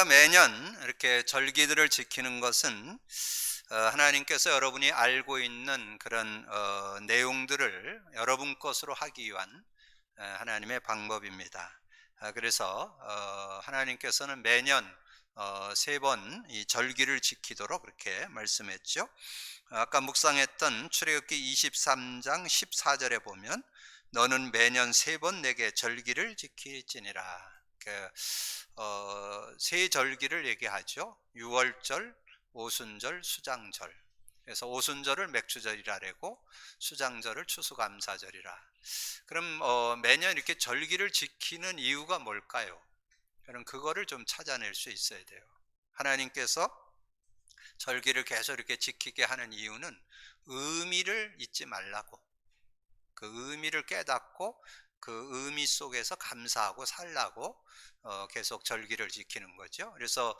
우리가 매년 이렇게 절기들을 지키는 것은 하나님께서 여러분이 알고 있는 그런 내용들을 여러분 것으로 하기 위한 하나님의 방법입니다. 그래서 하나님께서는 매년 세 번 이 절기를 지키도록 그렇게 말씀했죠. 아까 묵상했던 출애굽기 23장 14절에 보면 너는 매년 세 번 내게 절기를 지킬지니라. 세 절기를 얘기하죠. 유월절, 오순절, 수장절. 그래서 오순절을 맥주절이라 그러고 수장절을 추수감사절이라. 그럼 매년 이렇게 절기를 지키는 이유가 뭘까요? 저는 그거를 좀 찾아낼 수 있어야 돼요. 하나님께서 절기를 계속 이렇게 지키게 하는 이유는 의미를 잊지 말라고, 그 의미를 깨닫고 그 의미 속에서 감사하고 살라고 계속 절기를 지키는 거죠. 그래서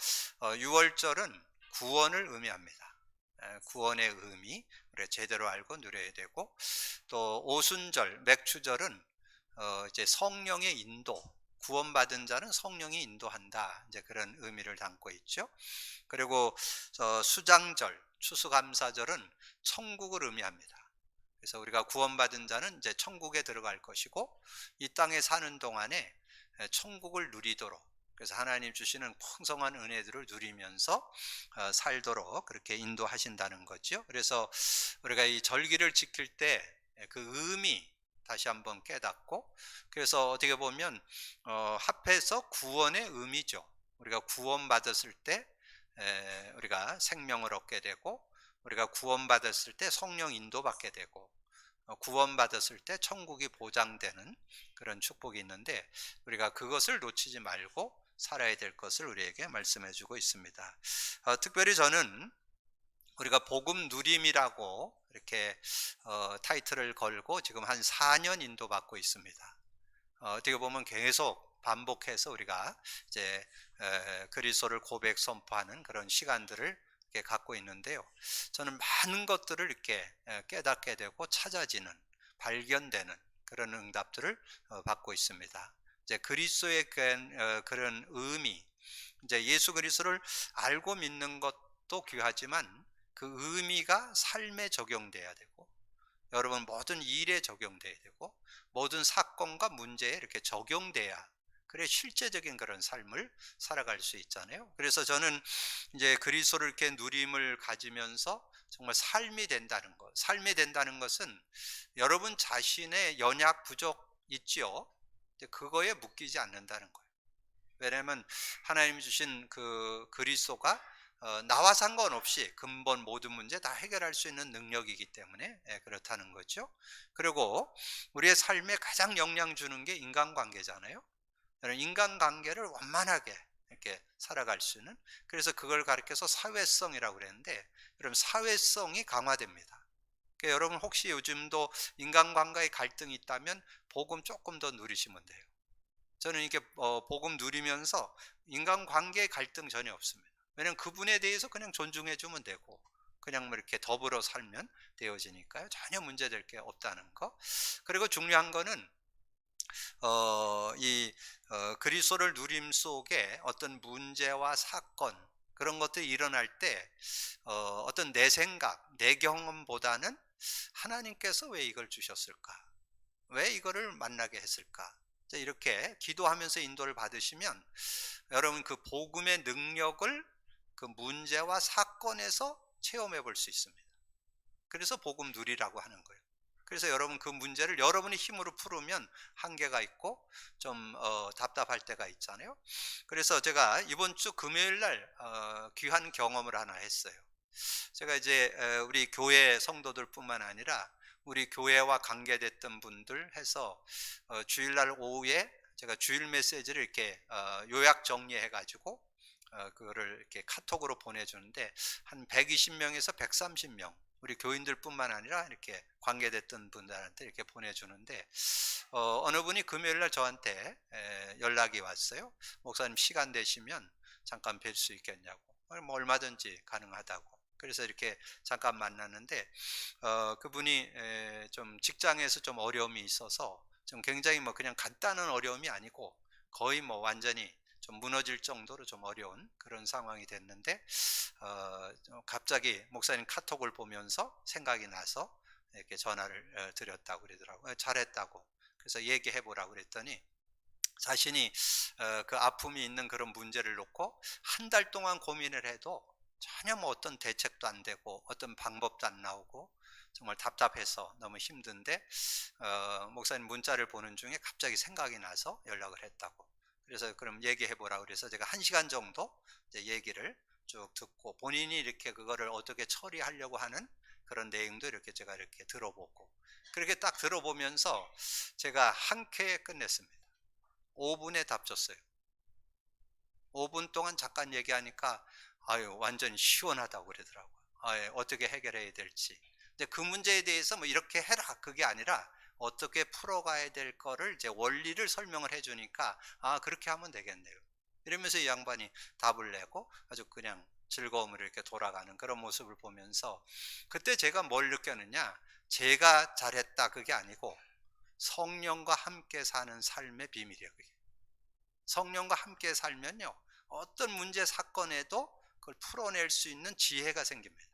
유월절은 구원을 의미합니다. 구원의 의미 우리가 제대로 알고 누려야 되고, 또 오순절, 맥추절은 이제 성령의 인도, 구원받은 자는 성령이 인도한다, 이제 그런 의미를 담고 있죠. 그리고 수장절, 추수감사절은 천국을 의미합니다. 그래서 우리가 구원받은 자는 이제 천국에 들어갈 것이고, 이 땅에 사는 동안에 천국을 누리도록, 그래서 하나님 주시는 풍성한 은혜들을 누리면서 살도록 그렇게 인도하신다는 거죠. 그래서 우리가 이 절기를 지킬 때 그 의미 다시 한번 깨닫고, 그래서 어떻게 보면 합해서 구원의 의미죠. 우리가 구원받았을 때 우리가 생명을 얻게 되고, 우리가 구원받았을 때 성령 인도받게 되고, 구원받았을 때 천국이 보장되는 그런 축복이 있는데, 우리가 그것을 놓치지 말고 살아야 될 것을 우리에게 말씀해 주고 있습니다. 특별히 저는 우리가 복음 누림이라고 이렇게 타이틀을 걸고 지금 한 4년 인도받고 있습니다. 어떻게 보면 계속 반복해서 우리가 이제 그리스도를 고백 선포하는 그런 시간들을 이렇게 갖고 있는데요. 저는 많은 것들을 이렇게 깨닫게 되고 찾아지는, 발견되는 그런 응답들을 받고 있습니다. 이제 그리스도의 그런 의미, 이제 예수 그리스도를 알고 믿는 것도 귀하지만 그 의미가 삶에 적용돼야 되고, 여러분 모든 일에 적용돼야 되고, 모든 사건과 문제에 이렇게 적용돼야 그래 실제적인 그런 삶을 살아갈 수 있잖아요. 그래서 저는 이제 그리스도를 이렇게 누림을 가지면서 정말 삶이 된다는 것, 삶이 된다는 것은 여러분 자신의 연약 부족 있지요. 그거에 묶이지 않는다는 거예요. 왜냐하면 하나님 주신 그 그리스도가 나와 상관없이 근본 모든 문제 다 해결할 수 있는 능력이기 때문에 그렇다는 거죠. 그리고 우리의 삶에 가장 영향 주는 게 인간관계잖아요. 인간관계를 원만하게 이렇게 살아갈 수 있는, 그래서 그걸 가르쳐서 사회성이라고 그랬는데, 여러분 사회성이 강화됩니다. 그러니까 여러분 혹시 요즘도 인간관계의 갈등이 있다면 복음 조금 더 누리시면 돼요. 저는 이렇게 복음 누리면서 인간관계의 갈등 전혀 없습니다. 왜냐하면 그분에 대해서 그냥 존중해 주면 되고, 그냥 뭐 이렇게 더불어 살면 되어지니까요. 전혀 문제될 게 없다는 거. 그리고 중요한 거는 그리스도를 누림 속에 어떤 문제와 사건, 그런 것들이 일어날 때 어떤 내 생각, 내 경험보다는 하나님께서 왜 이걸 주셨을까? 왜 이거를 만나게 했을까? 이렇게 기도하면서 인도를 받으시면 여러분 그 복음의 능력을 그 문제와 사건에서 체험해 볼 수 있습니다. 그래서 복음 누리라고 하는 거예요. 그래서 여러분 그 문제를 여러분의 힘으로 풀으면 한계가 있고 좀 답답할 때가 있잖아요. 그래서 제가 이번 주 금요일 날 귀한 경험을 하나 했어요. 제가 이제 우리 교회 성도들뿐만 아니라 우리 교회와 관계됐던 분들 해서 주일날 오후에 제가 주일 메시지를 이렇게 요약 정리해 가지고 그거를 이렇게 카톡으로 보내주는데, 한 120명에서 130명 우리 교인들뿐만 아니라 이렇게 관계됐던 분들한테 이렇게 보내주는데, 어느 분이 금요일날 저한테 연락이 왔어요. 목사님 시간 되시면 잠깐 뵐 수 있겠냐고. 뭐 얼마든지 가능하다고. 그래서 이렇게 잠깐 만났는데 그분이 좀 직장에서 좀 어려움이 있어서 좀 굉장히 뭐 그냥 간단한 어려움이 아니고 거의 뭐 완전히 좀 무너질 정도로 좀 어려운 그런 상황이 됐는데 갑자기 목사님 카톡을 보면서 생각이 나서 이렇게 전화를 드렸다고 그러더라고요. 잘했다고. 그래서 얘기해 보라고 그랬더니 자신이 그 아픔이 있는 그런 문제를 놓고 한 달 동안 고민을 해도 전혀 뭐 어떤 대책도 안 되고 어떤 방법도 안 나오고 정말 답답해서 너무 힘든데 목사님 문자를 보는 중에 갑자기 생각이 나서 연락을 했다고. 그래서 그럼 얘기해 보라 그래서 제가 1시간 정도 이제 얘기를 쭉 듣고 본인이 이렇게 그거를 어떻게 처리하려고 하는 그런 내용도 이렇게 제가 이렇게 들어보고 그렇게 딱 들어보면서 제가 한 쾌에 끝냈습니다. 5분에 답 줬어요. 5분 동안 잠깐 얘기하니까 아유 완전히 시원하다고 그러더라고요. 어떻게 해결해야 될지. 근데 그 문제에 대해서 뭐 이렇게 해라 그게 아니라 어떻게 풀어가야 될 거를 이제 원리를 설명을 해주니까 아 그렇게 하면 되겠네요. 이러면서 이 양반이 답을 내고 아주 그냥 즐거움으로 이렇게 돌아가는 그런 모습을 보면서 그때 제가 뭘 느꼈느냐 제가 잘했다 그게 아니고 성령과 함께 사는 삶의 비밀이에요. 그게. 성령과 함께 살면요 어떤 문제 사건에도 그걸 풀어낼 수 있는 지혜가 생깁니다.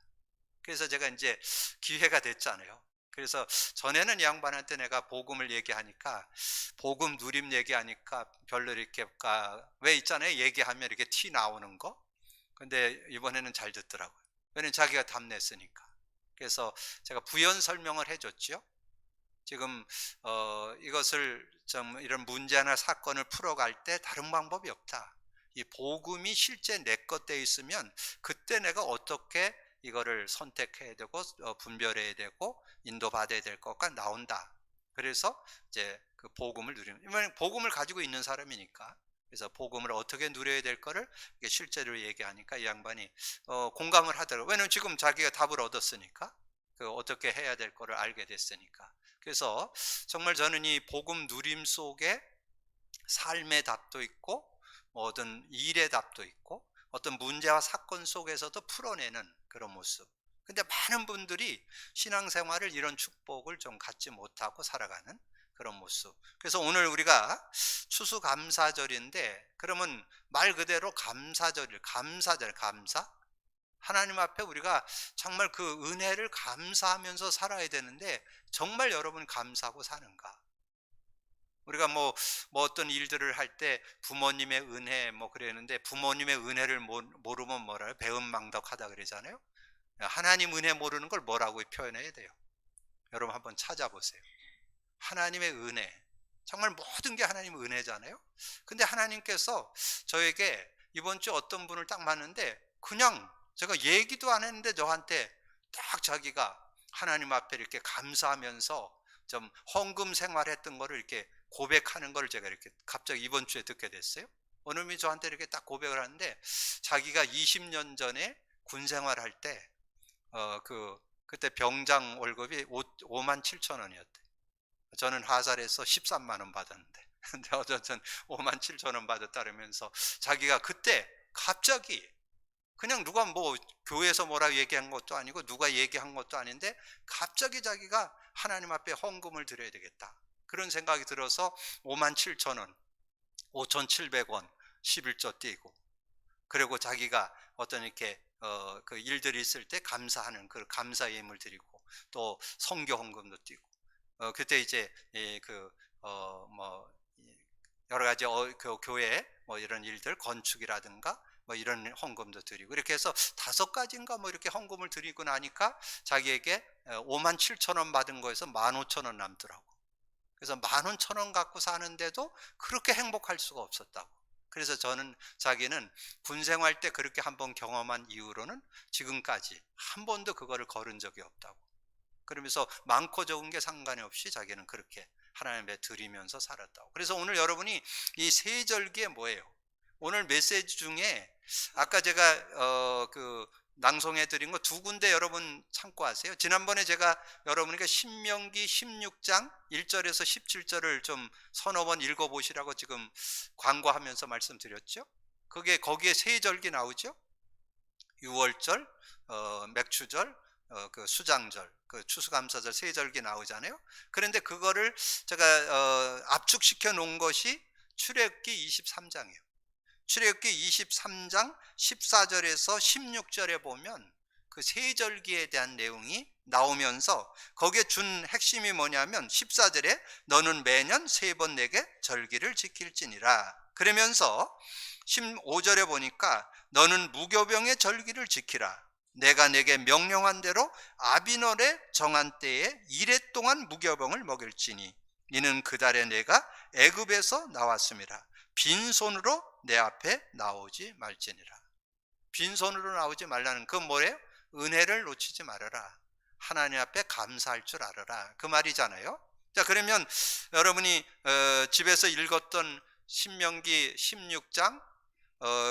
그래서 제가 이제 기회가 됐잖아요. 그래서 전에는 이 양반한테 내가 복음을 얘기하니까 복음 누림 얘기하니까 별로 이렇게 왜 있잖아요 얘기하면 이렇게 티 나오는 거. 근데 이번에는 잘 듣더라고요. 왜냐면 자기가 답냈으니까. 그래서 제가 부연 설명을 해줬죠. 지금 이것을 좀 이런 문제나 사건을 풀어갈 때 다른 방법이 없다. 이 복음이 실제 내 것 돼 있으면 그때 내가 어떻게 이거를 선택해야 되고 분별해야 되고 인도받아야 될 것가 나온다. 그래서 이제 그 복음을 누리면 복음을 가지고 있는 사람이니까 그래서 복음을 어떻게 누려야 될 거를 실제로 얘기하니까 이 양반이 공감을 하더라고요. 왜냐면 지금 자기가 답을 얻었으니까 그 어떻게 해야 될 거를 알게 됐으니까. 그래서 정말 저는 이 복음 누림 속에 삶의 답도 있고 어떤 일의 답도 있고 어떤 문제와 사건 속에서도 풀어내는 그런 모습. 근데 많은 분들이 신앙생활을 이런 축복을 좀 갖지 못하고 살아가는 그런 모습. 그래서 오늘 우리가 추수감사절인데 그러면 말 그대로 감사절, 감사. 하나님 앞에 우리가 정말 그 은혜를 감사하면서 살아야 되는데 정말 여러분 감사하고 사는가? 우리가 뭐 어떤 일들을 할 때 부모님의 은혜 뭐 그랬는데 부모님의 은혜를 모르면 뭐라요? 배은망덕하다 그러잖아요. 하나님 은혜 모르는 걸 뭐라고 표현해야 돼요? 여러분 한번 찾아보세요. 하나님의 은혜. 정말 모든 게 하나님의 은혜잖아요. 근데 하나님께서 저에게 이번 주 어떤 분을 딱 만났는데 그냥 제가 얘기도 안 했는데 저한테 딱 자기가 하나님 앞에 이렇게 감사하면서 좀 헌금 생활했던 거를 이렇게 고백하는 걸 제가 이렇게 갑자기 이번 주에 듣게 됐어요. 어느 분이 저한테 이렇게 딱 고백을 하는데 자기가 20년 전에 군 생활할 때 그때 병장 월급이 5만 7천 원이었대. 저는 하살에서 13만 원 받았는데 근데 어쨌든 5만 7천 원 받았다 그러면서 자기가 그때 갑자기 그냥 누가 뭐 교회에서 뭐라 얘기한 것도 아니고 누가 얘기한 것도 아닌데 갑자기 자기가 하나님 앞에 헌금을 드려야 되겠다 그런 생각이 들어서 5만 7천 원 5,700원 11조 띄고 그리고 자기가 어떤 이렇게 그 일들이 있을 때 감사하는 그 감사 예물 드리고 또 성교 헌금도 띄고 그때 이제 뭐 여러 가지 그 교회 뭐 이런 일들 건축이라든가 뭐 이런 헌금도 드리고 이렇게 해서 5가지인가 뭐 이렇게 헌금을 드리고 나니까 자기에게 5만 7천 원 받은 거에서 15,000원 남더라고. 그래서 15,000원 갖고 사는데도 그렇게 행복할 수가 없었다고. 그래서 자기는 군 생활 때 그렇게 한번 경험한 이후로는 지금까지 한 번도 그거를 걸은 적이 없다고. 그러면서 많고 적은 게 상관이 없이 자기는 그렇게 하나님께 드리면서 살았다고. 그래서 오늘 여러분이 이 세절기에 뭐예요? 오늘 메시지 중에 아까 제가 낭송해 드린 거 2군데 여러분 참고하세요. 지난번에 제가 여러분에게 신명기 16장 1절에서 17절을 좀 서너 번 읽어보시라고 지금 광고하면서 말씀드렸죠. 거기에 세절기 나오죠. 유월절, 맥추절, 그 수장절, 그 추수감사절 세절기 나오잖아요. 그런데 그거를 제가 압축시켜 놓은 것이 출애굽기 23장이에요. 출애굽기 23장 14절에서 16절에 보면 그 세절기에 대한 내용이 나오면서 거기에 준 핵심이 뭐냐면 14절에 너는 매년 3번 내게 절기를 지킬지니라. 그러면서 15절에 보니까 너는 무교병의 절기를 지키라. 내가 내게 명령한 대로 아비널의 정한 때에 이래 동안 무교병을 먹일지니 이는 그 달에 내가 애굽에서 나왔음이라. 빈손으로 내 앞에 나오지 말지니라. 빈손으로 나오지 말라는 그 뭐예요? 은혜를 놓치지 말아라. 하나님 앞에 감사할 줄 알아라. 그 말이잖아요. 자, 그러면 여러분이 집에서 읽었던 신명기 16장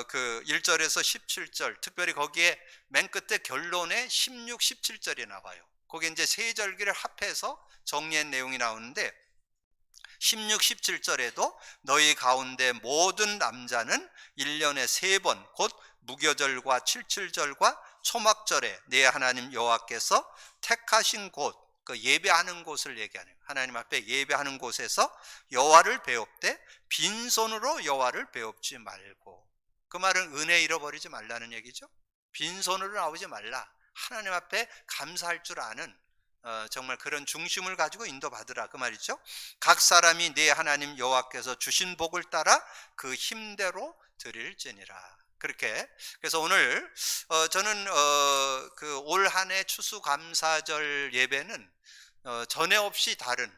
그 1절에서 17절, 특별히 거기에 맨 끝에 결론에 16, 17절이 나와요. 거기 이제 세 절기를 합해서 정리한 내용이 나오는데 16, 17절에도 너희 가운데 모든 남자는 1년에 3번 곧 무교절과 칠칠절과 초막절에 내 하나님 여호와께서 택하신 곳, 그 예배하는 곳을 얘기하네요. 하나님 앞에 예배하는 곳에서 여호와를 배웁되 빈손으로 여호와를 배웁지 말고. 그 말은 은혜 잃어버리지 말라는 얘기죠. 빈손으로 나오지 말라. 하나님 앞에 감사할 줄 아는 정말 그런 중심을 가지고 인도받으라 그 말이죠. 각 사람이 내 하나님 여호와께서 주신 복을 따라 그 힘대로 드릴지니라. 그렇게. 그래서 오늘 저는 그 올 한 해 추수감사절 예배는 전에 없이 다른,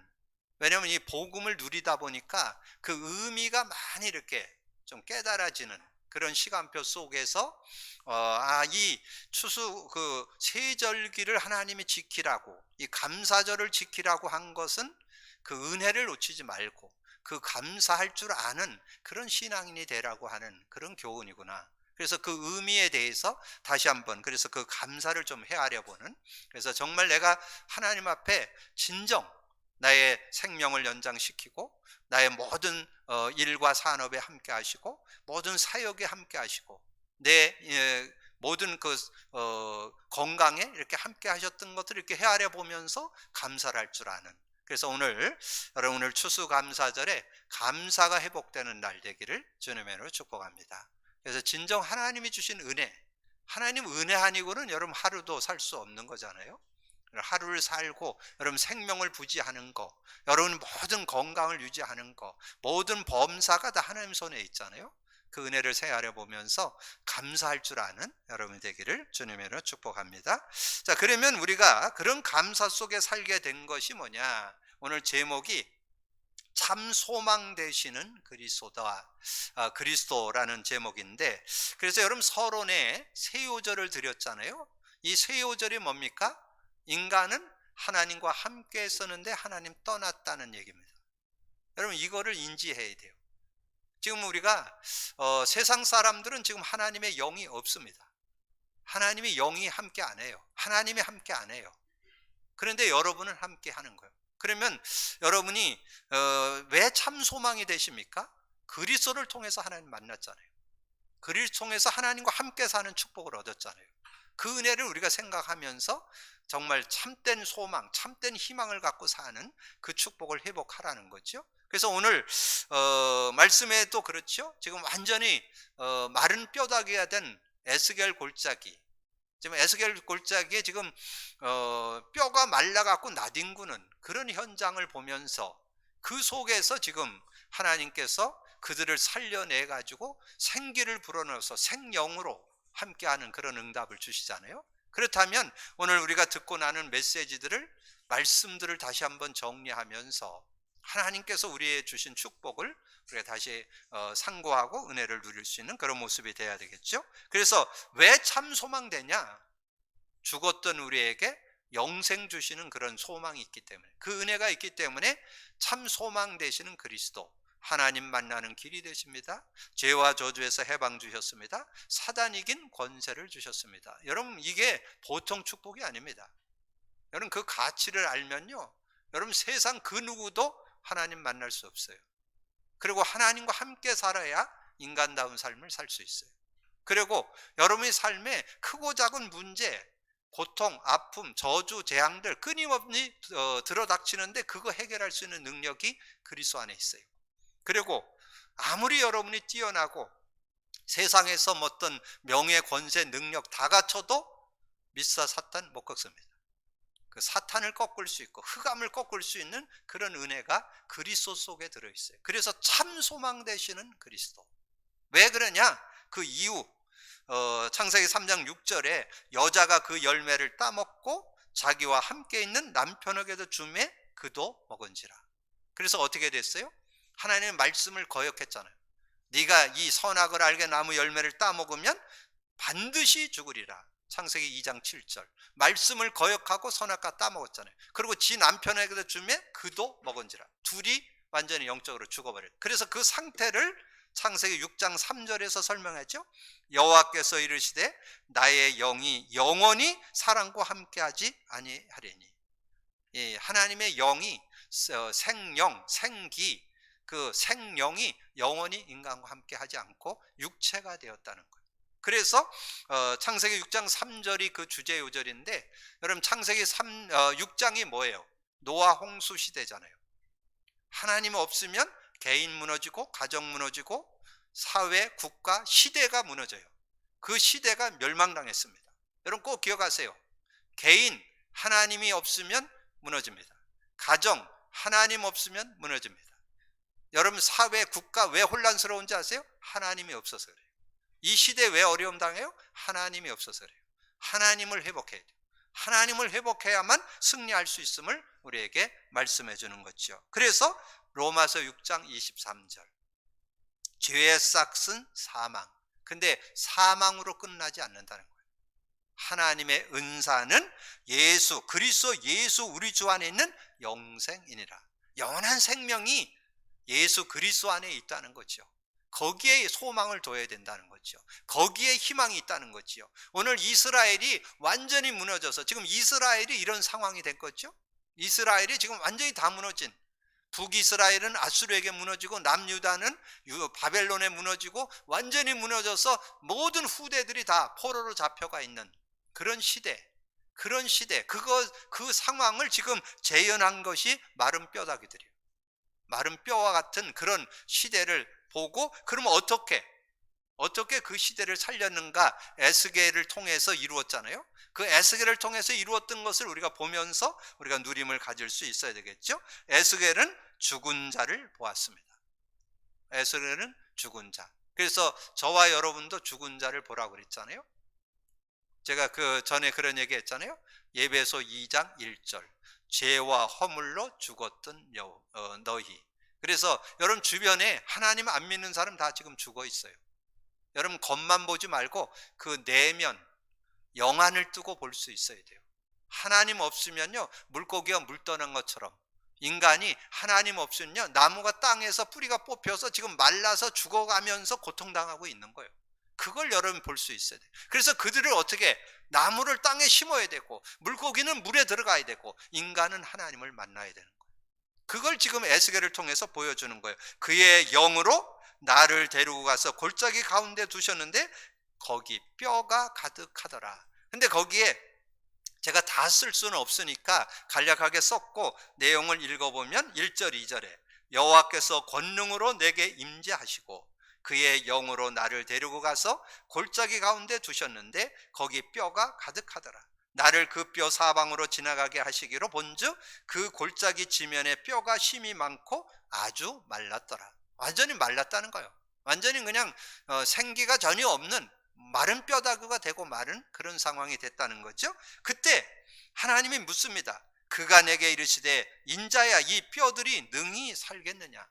왜냐하면 이 복음을 누리다 보니까 그 의미가 많이 이렇게 좀 깨달아지는 그런 시간표 속에서 이 추수 그 세절기를 하나님이 지키라고, 이 감사절을 지키라고 한 것은 그 은혜를 놓치지 말고 그 감사할 줄 아는 그런 신앙인이 되라고 하는 그런 교훈이구나. 그래서 그 의미에 대해서 다시 한번, 그래서 그 감사를 좀 헤아려 보는, 그래서 정말 내가 하나님 앞에 진정 나의 생명을 연장시키고 나의 모든 일과 산업에 함께 하시고 모든 사역에 함께 하시고 내 모든 그 건강에 이렇게 함께 하셨던 것들을 이렇게 헤아려 보면서 감사를 할 줄 아는, 그래서 오늘 여러분 오늘 추수감사절에 감사가 회복되는 날 되기를 주님의 이름으로 축복합니다. 그래서 진정 하나님이 주신 은혜, 하나님 은혜 아니고는 여러분 하루도 살 수 없는 거잖아요. 하루를 살고 여러분 생명을 부지하는 거, 여러분 모든 건강을 유지하는 거, 모든 범사가 다 하나님 손에 있잖아요. 그 은혜를 헤아려 보면서 감사할 줄 아는 여러분 되기를 주님의 이름으로 축복합니다. 자, 그러면 우리가 그런 감사 속에 살게 된 것이 뭐냐? 오늘 제목이 참 소망 되시는 그리스도다. 그리스도라는 제목인데, 그래서 여러분 서론에 세요절을 드렸잖아요. 이 세요절이 뭡니까? 인간은 하나님과 함께 했었는데 하나님 떠났다는 얘기입니다. 여러분 이거를 인지해야 돼요. 지금 우리가 세상 사람들은 지금 하나님의 영이 없습니다. 하나님의 영이 함께 안 해요. 하나님이 함께 안 해요. 그런데 여러분은 함께 하는 거예요. 그러면 여러분이 왜 참 소망이 되십니까? 그리스도를 통해서 하나님 만났잖아요. 그리스도를 통해서 하나님과 함께 사는 축복을 얻었잖아요. 그 은혜를 우리가 생각하면서 정말 참된 소망, 참된 희망을 갖고 사는 그 축복을 회복하라는 거죠. 그래서 오늘 말씀에도 그렇죠. 지금 완전히 마른 뼈다귀가 된 에스겔 골짜기, 지금 에스겔 골짜기에 지금 뼈가 말라갖고 나뒹구는 그런 현장을 보면서 그 속에서 지금 하나님께서 그들을 살려내 가지고 생기를 불어넣어서 생명으로 함께하는 그런 응답을 주시잖아요. 그렇다면 오늘 우리가 듣고 나는 메시지들을, 말씀들을 다시 한번 정리하면서 하나님께서 우리의 주신 축복을 우리가 다시 상고하고 은혜를 누릴 수 있는 그런 모습이 돼야 되겠죠. 그래서 왜 참 소망되냐? 죽었던 우리에게 영생 주시는 그런 소망이 있기 때문에, 그 은혜가 있기 때문에 참 소망 되시는 그리스도, 하나님 만나는 길이 되십니다. 죄와 저주에서 해방 주셨습니다. 사단 이긴 권세를 주셨습니다. 여러분 이게 보통 축복이 아닙니다. 여러분 그 가치를 알면요, 여러분 세상 그 누구도 하나님 만날 수 없어요. 그리고 하나님과 함께 살아야 인간다운 삶을 살 수 있어요. 그리고 여러분의 삶에 크고 작은 문제, 고통, 아픔, 저주, 재앙들 끊임없이 들어닥치는데 그거 해결할 수 있는 능력이 그리스도 안에 있어요. 그리고 아무리 여러분이 뛰어나고 세상에서 뭐 어떤 명예, 권세, 능력 다 갖춰도 미사 사탄 못 꺾습니다. 그 사탄을 꺾을 수 있고 흑암을 꺾을 수 있는 그런 은혜가 그리스도 속에 들어있어요. 그래서 참 소망 되시는 그리스도. 왜 그러냐? 그 이유, 창세기 3장 6절에 여자가 그 열매를 따먹고 자기와 함께 있는 남편에게도 주매 그도 먹은지라. 그래서 어떻게 됐어요? 하나님의 말씀을 거역했잖아요. 네가 이 선악을 알게 나무 열매를 따먹으면 반드시 죽으리라. 창세기 2장 7절. 말씀을 거역하고 선악과 따먹었잖아요. 그리고 지 남편에게도 주매 그도 먹은지라. 둘이 완전히 영적으로 죽어버려요. 그래서 그 상태를 창세기 6장 3절에서 설명했죠. 여호와께서 이르시되 나의 영이 영원히 사람과 함께하지 아니하리니. 예, 하나님의 영이 생영, 생기, 그 생명이 영원히 인간과 함께하지 않고 육체가 되었다는 거예요. 그래서 창세기 6장 3절이 그 주제 요절인데, 여러분 창세기 6장이 뭐예요? 노아 홍수 시대잖아요. 하나님 없으면 개인 무너지고 가정 무너지고 사회, 국가, 시대가 무너져요. 그 시대가 멸망당했습니다. 여러분 꼭 기억하세요. 개인 하나님이 없으면 무너집니다. 가정 하나님 없으면 무너집니다. 여러분 사회, 국가 왜 혼란스러운지 아세요? 하나님이 없어서 그래요. 이 시대 왜 어려움 당해요? 하나님이 없어서 그래요. 하나님을 회복해야 돼요. 하나님을 회복해야만 승리할 수 있음을 우리에게 말씀해 주는 거죠. 그래서 로마서 6장 23절, 죄의 싹은 사망. 근데 사망으로 끝나지 않는다는 거예요. 하나님의 은사는 예수, 그리스도 예수 우리 주 안에 있는 영생이니라. 영원한 생명이 예수 그리스도 안에 있다는 거죠. 거기에 소망을 둬야 된다는 거죠. 거기에 희망이 있다는 거죠. 오늘 이스라엘이 완전히 무너져서 지금 이스라엘이 이런 상황이 된 거죠. 이스라엘이 지금 완전히 다 무너진, 북이스라엘은 아수르에게 무너지고 남유다는 바벨론에 무너지고 완전히 무너져서 모든 후대들이 다 포로로 잡혀가 있는 그런 시대, 그 상황을 지금 재현한 것이 마른 뼈다귀들이에요. 마른 뼈와 같은 그런 시대를 보고, 그러면 어떻게 그 시대를 살렸는가? 에스겔을 통해서 이루었잖아요. 그 에스겔을 통해서 이루었던 것을 우리가 보면서 우리가 누림을 가질 수 있어야 되겠죠. 에스겔은 죽은 자를 보았습니다. 에스겔은 죽은 자. 그래서 저와 여러분도 죽은 자를 보라고 그랬잖아요. 제가 그 전에 그런 얘기 했잖아요. 예배소 2장 1절. 죄와 허물로 죽었던 너희. 그래서 여러분 주변에 하나님 안 믿는 사람 다 지금 죽어 있어요. 여러분 겉만 보지 말고 그 내면 영안을 뜨고 볼 수 있어야 돼요. 하나님 없으면요, 물고기가 물 떠난 것처럼 인간이 하나님 없으면요, 나무가 땅에서 뿌리가 뽑혀서 지금 말라서 죽어가면서 고통당하고 있는 거예요. 그걸 여러분 볼 수 있어야 돼요. 그래서 그들을 어떻게, 나무를 땅에 심어야 되고 물고기는 물에 들어가야 되고 인간은 하나님을 만나야 되는 거예요. 그걸 지금 에스겔을 통해서 보여주는 거예요. 그의 영으로 나를 데리고 가서 골짜기 가운데 두셨는데 거기 뼈가 가득하더라. 근데 거기에 제가 다 쓸 수는 없으니까 간략하게 썼고, 내용을 읽어보면 1절 2절에 여호와께서 권능으로 내게 임재하시고 그의 영으로 나를 데리고 가서 골짜기 가운데 두셨는데 거기 뼈가 가득하더라. 나를 그 뼈 사방으로 지나가게 하시기로 본즉 그 골짜기 지면에 뼈가 심이 많고 아주 말랐더라. 완전히 말랐다는 거예요. 완전히 그냥 생기가 전혀 없는 마른 뼈다귀가 되고 마른 그런 상황이 됐다는 거죠. 그때 하나님이 묻습니다. 그가 내게 이르시되 인자야 이 뼈들이 능히 살겠느냐.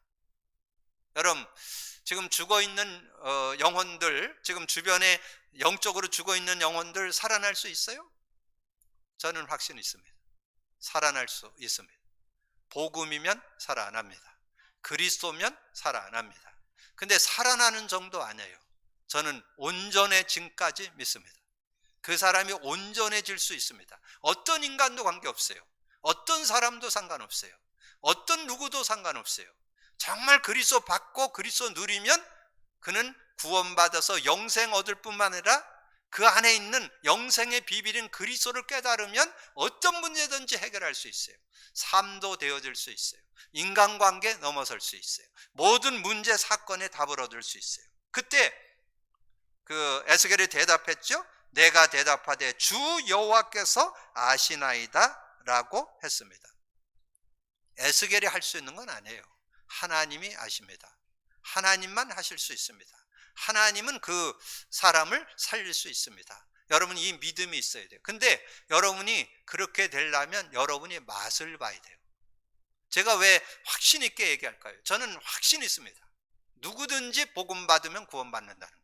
여러분 지금 죽어있는 영혼들, 지금 주변에 영적으로 죽어있는 영혼들 살아날 수 있어요? 저는 확신이 있습니다. 살아날 수 있습니다. 복음이면 살아납니다. 그리스도면 살아납니다. 근데 살아나는 정도 아니에요. 저는 온전해짐까지 믿습니다. 그 사람이 온전해질 수 있습니다. 어떤 인간도 관계없어요. 어떤 사람도 상관없어요. 어떤 누구도 상관없어요. 정말 그리스도 받고 그리스도 누리면 그는 구원받아서 영생 얻을 뿐만 아니라 그 안에 있는 영생의 비밀인 그리스도를 깨달으면 어떤 문제든지 해결할 수 있어요. 삶도 되어질 수 있어요. 인간관계 넘어설 수 있어요. 모든 문제 사건에 답을 얻을 수 있어요. 그때 그 에스겔이 대답했죠. 내가 대답하되 주 여호와께서 아시나이다 라고 했습니다. 에스겔이 할 수 있는 건 아니에요. 하나님이 아십니다. 하나님만 하실 수 있습니다. 하나님은 그 사람을 살릴 수 있습니다. 여러분 이 믿음이 있어야 돼요. 근데 여러분이 그렇게 되려면 여러분이 맛을 봐야 돼요. 제가 왜 확신 있게 얘기할까요? 저는 확신이 있습니다. 누구든지 복음 받으면 구원받는다는 거.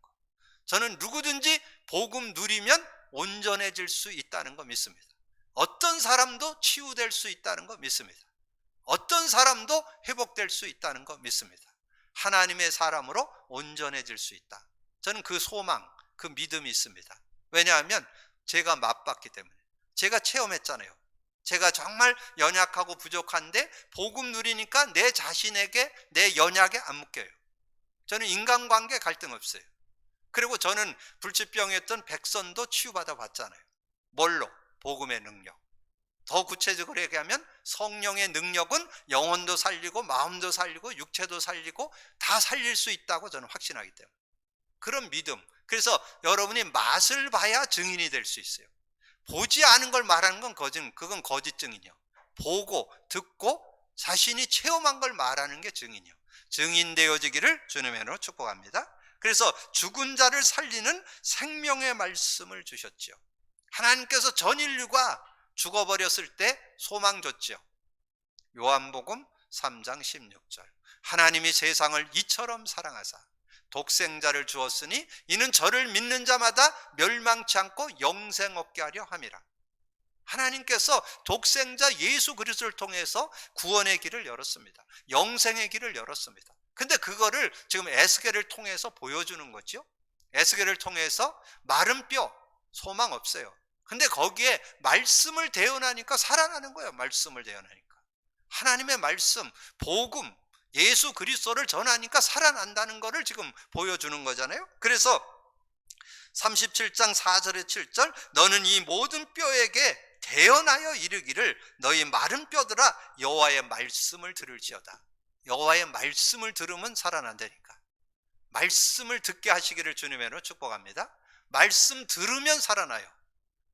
저는 누구든지 복음 누리면 온전해질 수 있다는 거 믿습니다. 어떤 사람도 치유될 수 있다는 거 믿습니다. 어떤 사람도 회복될 수 있다는 거 믿습니다. 하나님의 사람으로 온전해질 수 있다. 저는 그 소망, 그 믿음이 있습니다. 왜냐하면 제가 맛봤기 때문에. 제가 체험했잖아요. 제가 정말 연약하고 부족한데 복음 누리니까 내 자신에게 내 연약에 안 묶여요. 저는 인간관계 갈등 없어요. 그리고 저는 불치병이었던 백선도 치유받아 봤잖아요. 뭘로? 복음의 능력. 더 구체적으로 얘기하면 성령의 능력은 영혼도 살리고 마음도 살리고 육체도 살리고 다 살릴 수 있다고 저는 확신하기 때문에. 그런 믿음. 그래서 여러분이 맛을 봐야 증인이 될 수 있어요. 보지 않은 걸 말하는 건 그건 거짓 증인이요. 보고 듣고 자신이 체험한 걸 말하는 게 증인이요. 증인 되어지기를 주님의 이름으로 축복합니다. 그래서 죽은 자를 살리는 생명의 말씀을 주셨지요. 하나님께서 전 인류가 죽어버렸을 때 소망 줬지요. 요한복음 3장 16절. 하나님이 세상을 이처럼 사랑하사 독생자를 주었으니 이는 저를 믿는 자마다 멸망치 않고 영생 얻게 하려 함이라. 하나님께서 독생자 예수 그리스도를 통해서 구원의 길을 열었습니다. 영생의 길을 열었습니다. 근데 그거를 지금 에스겔을 통해서 보여주는 거죠. 에스겔을 통해서 마른 뼈, 소망 없어요. 근데 거기에 말씀을 대언하니까 살아나는 거예요. 말씀을 대언하니까. 하나님의 말씀, 복음, 예수 그리스도를 전하니까 살아난다는 것을 지금 보여주는 거잖아요. 그래서 37장 4절에 7절 너는 이 모든 뼈에게 대언하여 이르기를 너희 마른 뼈들아 여호와의 말씀을 들을지어다. 여호와의 말씀을 들으면 살아난다니까. 말씀을 듣게 하시기를 주님의 이름으로 축복합니다. 말씀 들으면 살아나요.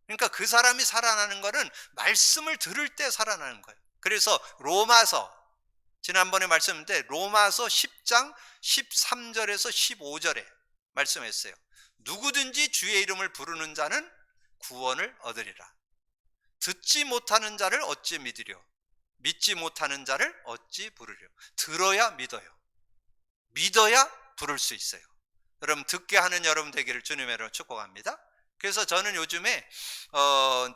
그러니까 그 사람이 살아나는 것은 말씀을 들을 때 살아나는 거예요. 그래서 로마서 지난번에 말씀드렸는데 로마서 10장 13절에서 15절에 말씀했어요. 누구든지 주의 이름을 부르는 자는 구원을 얻으리라. 듣지 못하는 자를 어찌 믿으려? 믿지 못하는 자를 어찌 부르려? 들어야 믿어요. 믿어야 부를 수 있어요. 여러분 듣게 하는 여러분 되기를 주님의 이름으로 축복합니다. 그래서 저는 요즘에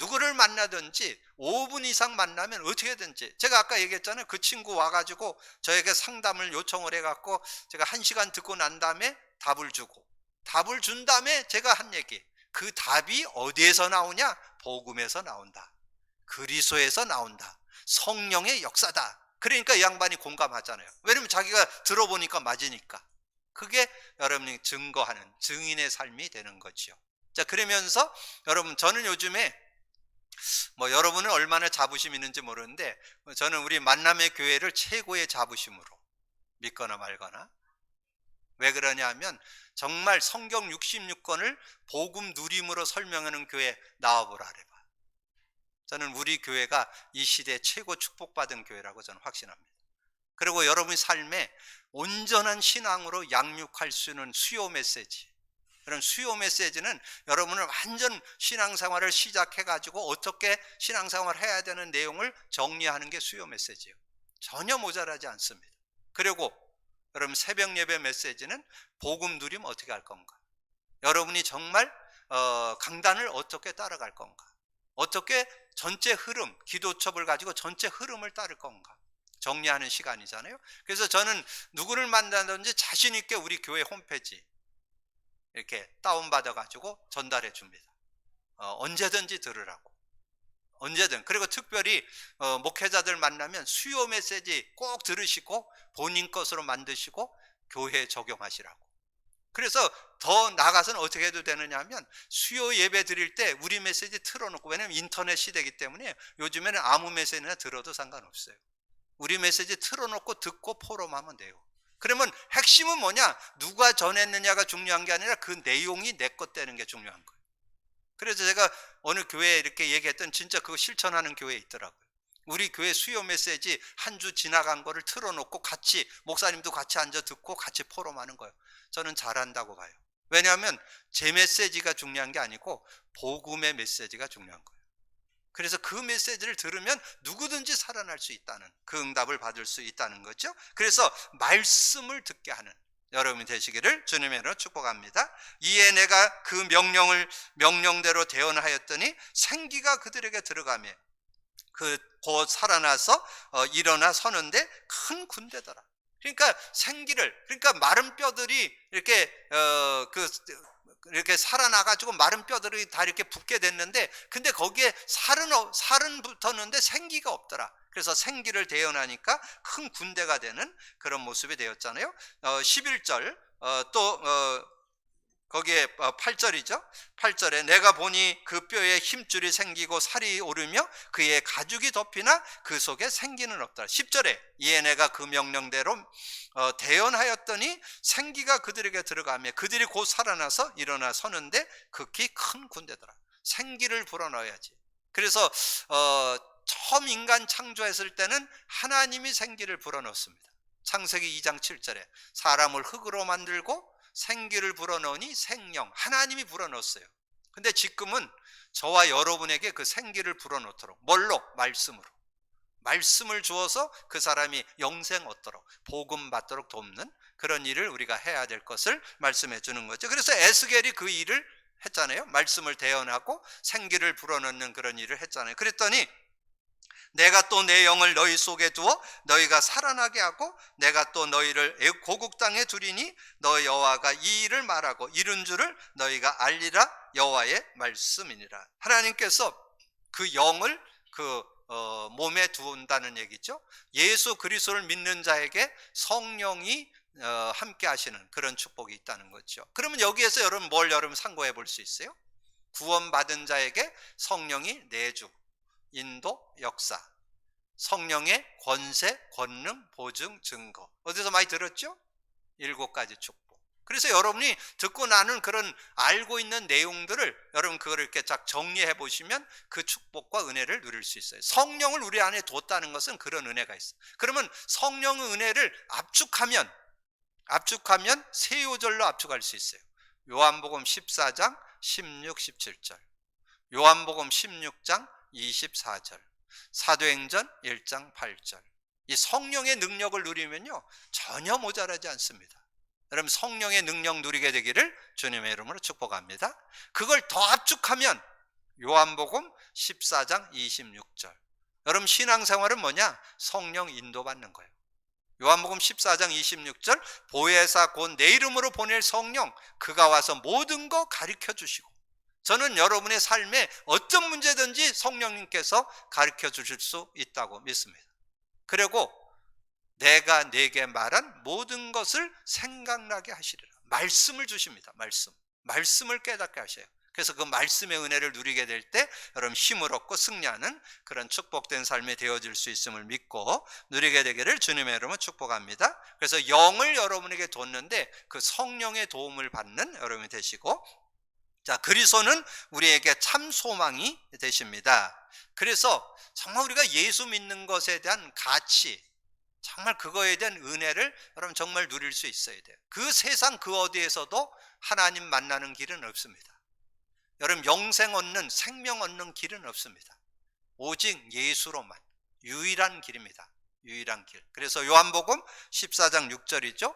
누구를 만나든지 5분 이상 만나면 어떻게든지, 제가 아까 얘기했잖아요. 그 친구 와가지고 저에게 상담을 요청을 해갖고 제가 1시간 듣고 난 다음에 답을 주고, 답을 준 다음에 제가 한 얘기, 그 답이 어디에서 나오냐? 복음에서 나온다. 그리스도에서 나온다. 성령의 역사다. 그러니까 이 양반이 공감하잖아요. 왜냐면 자기가 들어보니까 맞으니까. 그게 여러분이 증거하는 증인의 삶이 되는 거죠. 자, 그러면서 여러분 저는 요즘에 여러분은 얼마나 자부심 있는지 모르는데 저는 우리 만남의 교회를 최고의 자부심으로 믿거나 말거나. 왜 그러냐 하면 정말 성경 66권을 복음 누림으로 설명하는 교회 나와보라 그래봐. 저는 우리 교회가 이 시대에 최고 축복받은 교회라고 저는 확신합니다. 그리고 여러분의 삶에 온전한 신앙으로 양육할 수 있는 수요 메시지, 그런 수요 메시지는 여러분을 완전 신앙생활을 시작해가지고 어떻게 신앙생활을 해야 되는 내용을 정리하는 게 수요 메시지예요. 전혀 모자라지 않습니다. 그리고 여러분 새벽 예배 메시지는 복음 누림 어떻게 할 건가? 여러분이 정말 강단을 어떻게 따라갈 건가? 어떻게 전체 흐름, 기도첩을 가지고 전체 흐름을 따를 건가? 정리하는 시간이잖아요. 그래서 저는 누구를 만나든지 자신 있게 우리 교회 홈페이지 이렇게 다운받아가지고 전달해 줍니다. 언제든지 들으라고. 언제든. 그리고 특별히 목회자들 만나면 수요 메시지 꼭 들으시고 본인 것으로 만드시고 교회에 적용하시라고. 그래서 더 나가서는 어떻게 해도 되느냐 하면 수요 예배 드릴 때 우리 메시지 틀어놓고, 왜냐하면 인터넷 시대이기 때문에 요즘에는 아무 메시지나 들어도 상관없어요. 우리 메시지 틀어놓고 듣고 포럼하면 돼요. 그러면 핵심은 뭐냐? 누가 전했느냐가 중요한 게 아니라 그 내용이 내 것 되는 게 중요한 거예요. 그래서 제가 어느 교회에 이렇게 얘기했던 진짜 그거 실천하는 교회에 있더라고요. 우리 교회 수요 메시지 한 주 지나간 거를 틀어놓고 같이 목사님도 같이 앉아 듣고 같이 포럼하는 거예요. 저는 잘한다고 봐요. 왜냐하면 제 메시지가 중요한 게 아니고 복음의 메시지가 중요한 거예요. 그래서 그 메시지를 들으면 누구든지 살아날 수 있다는, 그 응답을 받을 수 있다는 거죠. 그래서 말씀을 듣게 하는 여러분이 되시기를 주님의 이름으로 축복합니다. 이에 내가 그 명령대로 대언하였더니 생기가 그들에게 들어가며 곧 살아나서 일어나 서는데 큰 군대더라. 그러니까 생기를, 그러니까 마른 뼈들이 이렇게 살아나가지고 마른 뼈들이 다 이렇게 붙게 됐는데, 근데 거기에 살은 붙었는데 생기가 없더라. 그래서 생기를 대언하니까 큰 군대가 되는 그런 모습이 되었잖아요. 11절 거기에 8절이죠. 8절에 내가 보니 그 뼈에 힘줄이 생기고 살이 오르며 그의 가죽이 덮이나 그 속에 생기는 없더라. 10절에 이에 내가 그 명령대로 대언하였더니 생기가 그들에게 들어가며 그들이 곧 살아나서 일어나 서는데 극히 큰 군대더라. 생기를 불어넣어야지. 그래서 처음 인간 창조했을 때는 하나님이 생기를 불어넣습니다. 창세기 2장 7절에 사람을 흙으로 만들고 생기를 불어넣으니 생령, 하나님이 불어넣었어요. 근데 지금은 저와 여러분에게 그 생기를 불어넣도록, 뭘로? 말씀으로. 말씀을 주어서 그 사람이 영생 얻도록, 복음 받도록 돕는 그런 일을 우리가 해야 될 것을 말씀해 주는 거죠. 그래서 에스겔이 그 일을 했잖아요. 말씀을 대언하고 생기를 불어넣는 그런 일을 했잖아요. 그랬더니 내가 또 내 영을 너희 속에 두어 너희가 살아나게 하고 내가 또 너희를 고국 땅에 두리니 너 여호와가 이 일을 말하고 이룬 줄을 너희가 알리라. 여호와의 말씀이니라. 하나님께서 그 영을 몸에 두온다는 얘기죠. 예수 그리스도를 믿는 자에게 성령이 함께 하시는 그런 축복이 있다는 거죠. 그러면 여기에서 여러분 상고해 볼 수 있어요? 구원받은 자에게 성령이 내주, 인도, 역사, 성령의 권세, 권능, 보증, 증거. 어디서 많이 들었죠? 7가지 축복. 그래서 여러분이 듣고 나는 그런 알고 있는 내용들을 여러분 그걸 이렇게 쫙 정리해 보시면 그 축복과 은혜를 누릴 수 있어요. 성령을 우리 안에 뒀다는 것은 그런 은혜가 있어요. 그러면 성령의 은혜를 압축하면 세 요절로 압축할 수 있어요. 요한복음 14장 16, 17절, 요한복음 16장 24절, 사도행전 1장 8절. 이 성령의 능력을 누리면요 전혀 모자라지 않습니다. 여러분 성령의 능력 누리게 되기를 주님의 이름으로 축복합니다. 그걸 더 압축하면 요한복음 14장 26절. 여러분 신앙생활은 뭐냐? 성령 인도받는 거예요. 요한복음 14장 26절 보혜사 곧 내 이름으로 보낼 성령 그가 와서 모든 거 가르쳐 주시고. 저는 여러분의 삶에 어떤 문제든지 성령님께서 가르쳐 주실 수 있다고 믿습니다. 그리고 내가 네게 말한 모든 것을 생각나게 하시리라. 말씀을 주십니다. 말씀을 깨닫게 하셔요. 그래서 그 말씀의 은혜를 누리게 될 때 여러분 힘을 얻고 승리하는 그런 축복된 삶이 되어질 수 있음을 믿고 누리게 되기를 주님의 이름으로 축복합니다. 그래서 영을 여러분에게 뒀는데 그 성령의 도움을 받는 여러분이 되시고, 자, 그리스도는 우리에게 참 소망이 되십니다. 그래서 정말 우리가 예수 믿는 것에 대한 가치, 정말 그거에 대한 은혜를 여러분 정말 누릴 수 있어야 돼요. 그 세상 그 어디에서도 하나님 만나는 길은 없습니다. 여러분 영생 얻는, 생명 얻는 길은 없습니다. 오직 예수로만, 유일한 길입니다. 유일한 길. 그래서 요한복음 14장 6절이죠.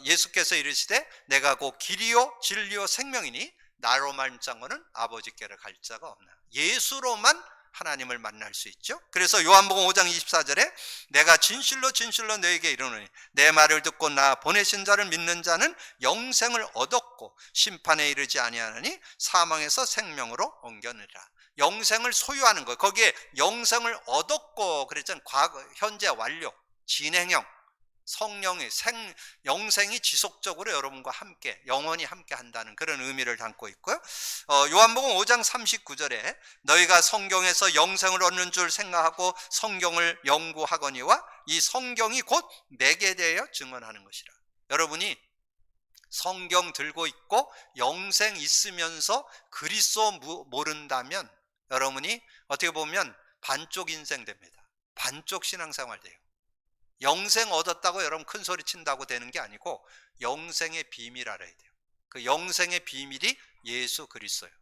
예수께서 이르시되 내가 곧 길이요 진리요 생명이니 나로 말미암고는 아버지께로 갈 자가 없나. 예수로만 하나님을 만날 수 있죠. 그래서 요한복음 5장 24절에 내가 진실로 진실로 너에게 이르노니 내 말을 듣고 나 보내신 자를 믿는 자는 영생을 얻었고 심판에 이르지 아니하느니 사망에서 생명으로 옮겨느니라. 영생을 소유하는 것, 거기에 영생을 얻었고 그랬잖아요. 과거, 현재 완료, 진행형. 성령의 영생이 지속적으로 여러분과 함께 영원히 함께 한다는 그런 의미를 담고 있고요. 요한복음 5장 39절에 너희가 성경에서 영생을 얻는 줄 생각하고 성경을 연구하거니와 이 성경이 곧 내게 대하여 증언하는 것이라. 여러분이 성경 들고 있고 영생 있으면서 그리스도 모른다면 여러분이 어떻게 보면 반쪽 인생 됩니다. 반쪽 신앙생활 돼요. 영생 얻었다고 여러분 큰 소리 친다고 되는 게 아니고 영생의 비밀 알아야 돼요. 그 영생의 비밀이 예수 그리스도예요.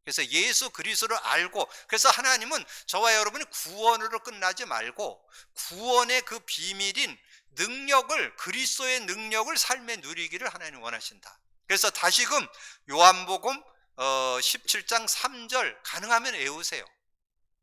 그래서 예수 그리스도를 알고, 그래서 하나님은 저와 여러분이 구원으로 끝나지 말고 구원의 그 비밀인 능력을, 그리스도의 능력을 삶에 누리기를 하나님 원하신다. 그래서 다시금 요한복음 17장 3절 가능하면 외우세요.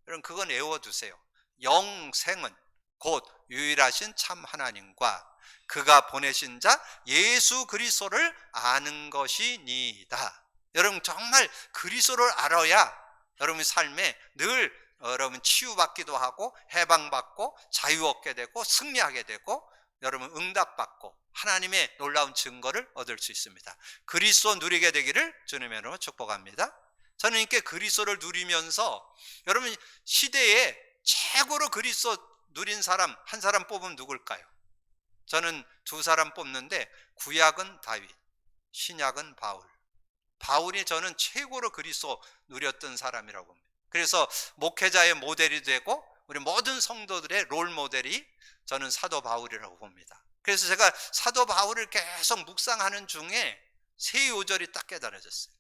여러분 그건 외워두세요. 영생은 곧 유일하신 참 하나님과 그가 보내신 자 예수 그리스도를 아는 것이니이다. 여러분 정말 그리스도를 알아야 여러분 삶에 늘 여러분 치유받기도 하고 해방받고 자유 얻게 되고 승리하게 되고 여러분 응답받고 하나님의 놀라운 증거를 얻을 수 있습니다. 그리스도 누리게 되기를 주님의 이름으로 축복합니다. 저는 이렇게 그리스도를 누리면서 여러분 시대에 최고로 그리스도 누린 사람 한 사람 뽑으면 누굴까요? 저는 두 사람 뽑는데 구약은 다윗, 신약은 바울. 바울이 저는 최고로 그리스도 누렸던 사람이라고 봅니다. 그래서 목회자의 모델이 되고 우리 모든 성도들의 롤 모델이 저는 사도 바울이라고 봅니다. 그래서 제가 사도 바울을 계속 묵상하는 중에 세 요절이 딱 깨달아졌어요.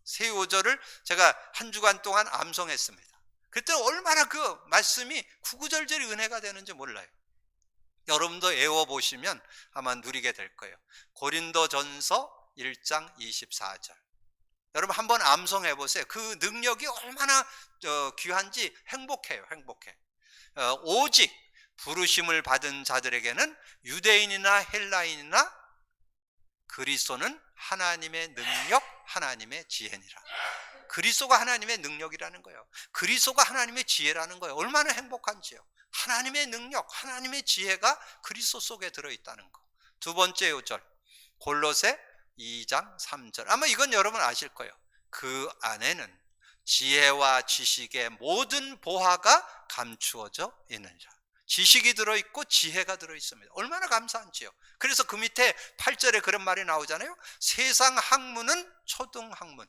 세 요절을 제가 한 주간 동안 암송했습니다. 그때 얼마나 그 말씀이 구구절절히 은혜가 되는지 몰라요. 여러분도 외워보시면 아마 누리게 될 거예요. 고린도전서 1장 24절. 여러분 한번 암송해 보세요. 그 능력이 얼마나 귀한지 행복해요. 행복해. 오직 부르심을 받은 자들에게는 유대인이나 헬라인이나 그리스도는 하나님의 능력, 하나님의 지혜니라. 그리스도가 하나님의 능력이라는 거예요. 그리스도가 하나님의 지혜라는 거예요. 얼마나 행복한지요. 하나님의 능력, 하나님의 지혜가 그리스도 속에 들어있다는 거. 두 번째 요절 골로새 2장 3절. 아마 이건 여러분 아실 거예요. 그 안에는 지혜와 지식의 모든 보화가 감추어져 있느니라. 지식이 들어있고 지혜가 들어있습니다. 얼마나 감사한지요. 그래서 그 밑에 8절에 그런 말이 나오잖아요. 세상 학문은 초등학문.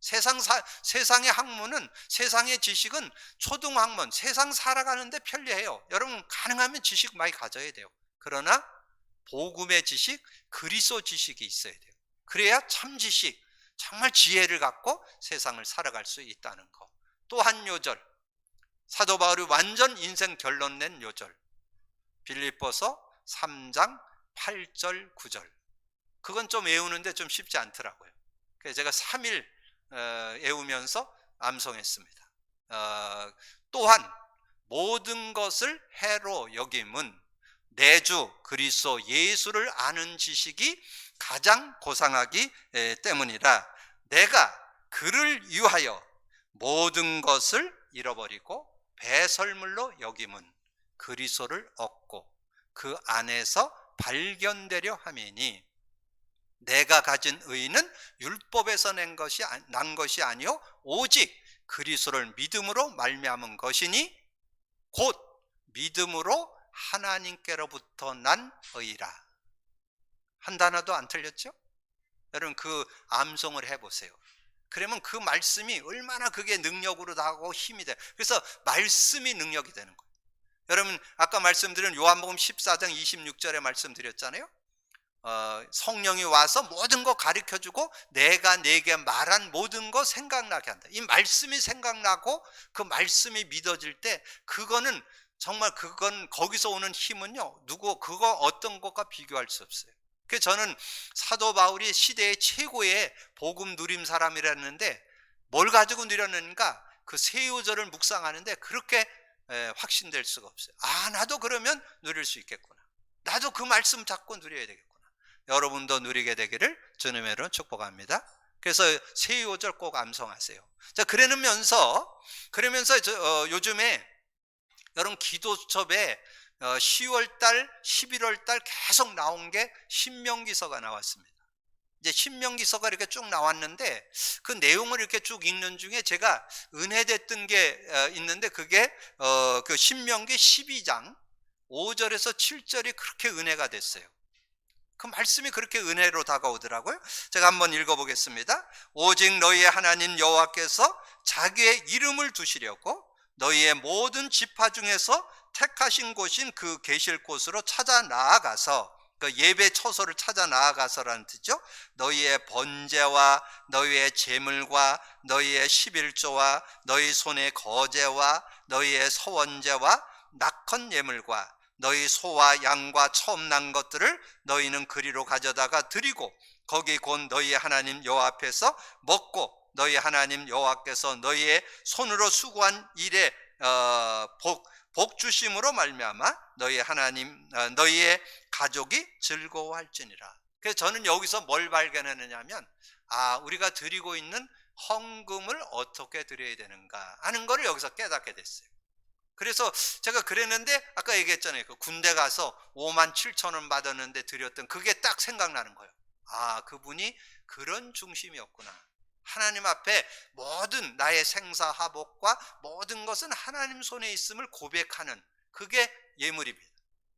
세상의 학문은, 세상의 지식은 초등학문, 세상 살아가는데 편리해요. 여러분 가능하면 지식 많이 가져야 돼요. 그러나 복음의 지식, 그리스도 지식이 있어야 돼요. 그래야 참 지식, 정말 지혜를 갖고 세상을 살아갈 수 있다는 거. 또 한 요절, 사도 바울이 완전 인생 결론 낸 요절, 빌립보서 3장 8절 9절. 그건 좀 외우는데 좀 쉽지 않더라고요. 그래서 제가 3일 외우면서 암송했습니다. 또한 모든 것을 해로 여김은 내 주 그리스도 예수를 아는 지식이 가장 고상하기 때문이라. 내가 그를 위하여 모든 것을 잃어버리고 배설물로 여김은 그리스도를 얻고 그 안에서 발견되려 함이니 내가 가진 의는 율법에서 난 것이 아니요 오직 그리스도를 믿음으로 말미암은 것이니 곧 믿음으로 하나님께로부터 난 의라. 한 단어도 안 틀렸죠? 여러분 그 암송을 해보세요. 그러면 그 말씀이 얼마나 그게 능력으로 나가고 힘이 돼요. 그래서 말씀이 능력이 되는 거예요. 여러분 아까 말씀드린 요한복음 14장 26절에 말씀드렸잖아요. 성령이 와서 모든 거 가르쳐주고 내가 내게 말한 모든 거 생각나게 한다. 이 말씀이 생각나고 그 말씀이 믿어질 때 그거는 정말 그건 거기서 오는 힘은요 그거 어떤 것과 비교할 수 없어요. 그래서 저는 사도 바울이 시대의 최고의 복음 누림 사람이라는데 뭘 가지고 누렸는가? 그 세 요절을 묵상하는데 그렇게 확신될 수가 없어요. 아 나도 그러면 누릴 수 있겠구나. 나도 그 말씀 잡고 누려야 되겠구나. 여러분도 누리게 되기를 주님의 이름으로 축복합니다. 그래서 세 요절 꼭 암송하세요. 자 그러면서 요즘에 여러분 기도 수첩에 10월 달, 11월 달 계속 나온 게 신명기서가 나왔습니다. 이제 신명기서가 이렇게 쭉 나왔는데 그 내용을 이렇게 쭉 읽는 중에 제가 은혜됐던 게 있는데 그게 그 신명기 12장 5절에서 7절이 그렇게 은혜가 됐어요. 그 말씀이 그렇게 은혜로 다가오더라고요. 제가 한번 읽어보겠습니다. 오직 너희의 하나님 여호와께서 자기의 이름을 두시려고 너희의 모든 지파 중에서 택하신 곳인 그 계실 곳으로 찾아 나아가서, 그 예배 처소를 찾아 나아가서라는 뜻이죠. 너희의 번제와 너희의 제물과 너희의 11조와 너희 손의 거제와 너희의 서원제와 낙헌 예물과 너희 소와 양과 처음 난 것들을 너희는 그리로 가져다가 드리고 거기 곧 너희의 하나님 여호와 앞에서 먹고 너희 하나님 여호와께서 너희의 손으로 수고한 일에 복 주심으로 말미암아 너희 하나님 너희의 가족이 즐거워할지니라. 그래서 저는 여기서 뭘 발견하느냐면 우리가 드리고 있는 헌금을 어떻게 드려야 되는가 하는 것을 여기서 깨닫게 됐어요. 그래서 제가 그랬는데 아까 얘기했잖아요. 그 군대 가서 57,000원 받았는데 드렸던 그게 딱 생각나는 거예요. 그분이 그런 중심이었구나. 하나님 앞에 모든 나의 생사하복과 모든 것은 하나님 손에 있음을 고백하는 그게 예물입니다.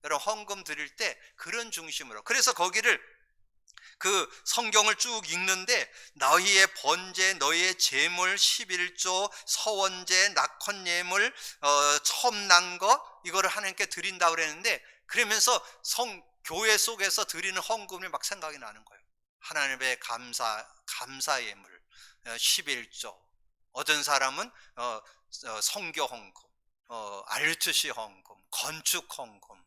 여러분 헌금 드릴 때 그런 중심으로, 그래서 거기를 그 성경을 쭉 읽는데 너희의 번제, 너희의 제물, 11조, 서원제, 낙헌 예물, 처음 난 거 이거를 하나님께 드린다고 그랬는데 그러면서 교회 속에서 드리는 헌금이 막 생각이 나는 거예요. 하나님의 감사 예물, 11조, 어떤 사람은 성교 헌금, RTC 헌금, 건축 헌금,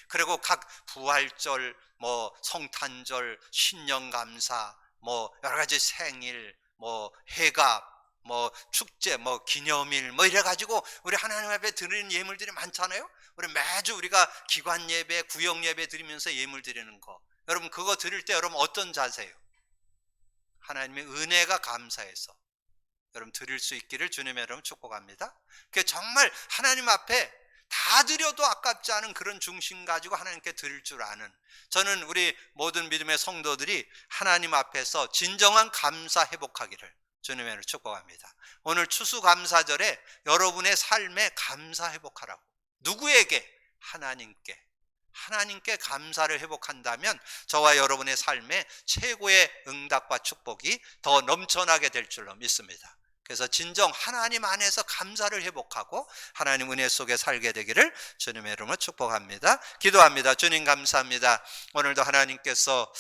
그리고 각 부활절, 성탄절, 신년감사, 여러 가지 생일, 해갑, 축제, 기념일, 이래가지고 우리 하나님 앞에 드리는 예물들이 많잖아요. 우리 매주 우리가 기관 예배, 구역 예배 드리면서 예물 드리는 거. 여러분 그거 드릴 때 여러분 어떤 자세예요? 하나님의 은혜가 감사해서 여러분 드릴 수 있기를 주님의 이름으로 축복합니다. 정말 하나님 앞에 다 드려도 아깝지 않은 그런 중심 가지고 하나님께 드릴 줄 아는, 저는 우리 모든 믿음의 성도들이 하나님 앞에서 진정한 감사 회복하기를 주님의 이름으로 축복합니다. 오늘 추수감사절에 여러분의 삶에 감사 회복하라고. 누구에게? 하나님께 감사를 회복한다면 저와 여러분의 삶에 최고의 응답과 축복이 더 넘쳐나게 될 줄로 믿습니다. 그래서 진정 하나님 안에서 감사를 회복하고 하나님 은혜 속에 살게 되기를 주님의 이름으로 축복합니다. 기도합니다. 주님 감사합니다. 오늘도 하나님께서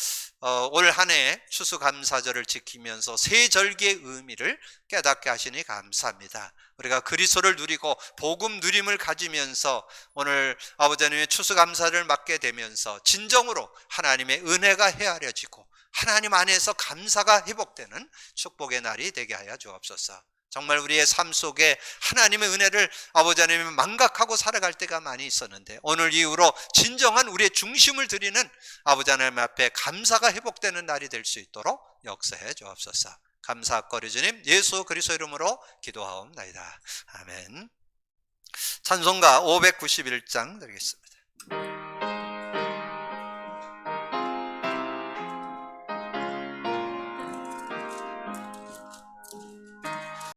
올 한 해 추수감사절을 지키면서 세 절기의 의미를 깨닫게 하시니 감사합니다. 우리가 그리스도를 누리고 복음 누림을 가지면서 오늘 아버지 하나님의 추수감사를 맞게 되면서 진정으로 하나님의 은혜가 헤아려지고 하나님 안에서 감사가 회복되는 축복의 날이 되게 하여 주옵소서. 정말 우리의 삶 속에 하나님의 은혜를 아버지 하나님이 망각하고 살아갈 때가 많이 있었는데 오늘 이후로 진정한 우리의 중심을 드리는 아버지 하나님 앞에 감사가 회복되는 날이 될 수 있도록 역사해 주옵소서. 감사거리 주님 예수 그리스도 이름으로 기도하옵나이다. 아멘. 찬송가 591장 드리겠습니다.